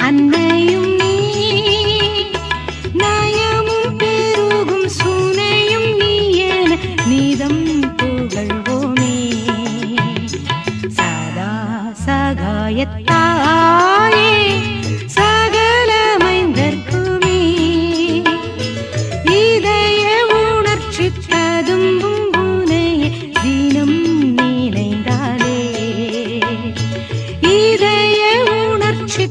அன்னையும் நீ நயமும் பெருகும் சுனையும் நீ என நீதம் புகழ்வோமே. சதா சகாயத்தாயே சகல மைந்தர்க்குமே இதய உணர்ச்சி ததும்பும் புனையே தினம் நினைந்தாலே இதய உணர்ச்சி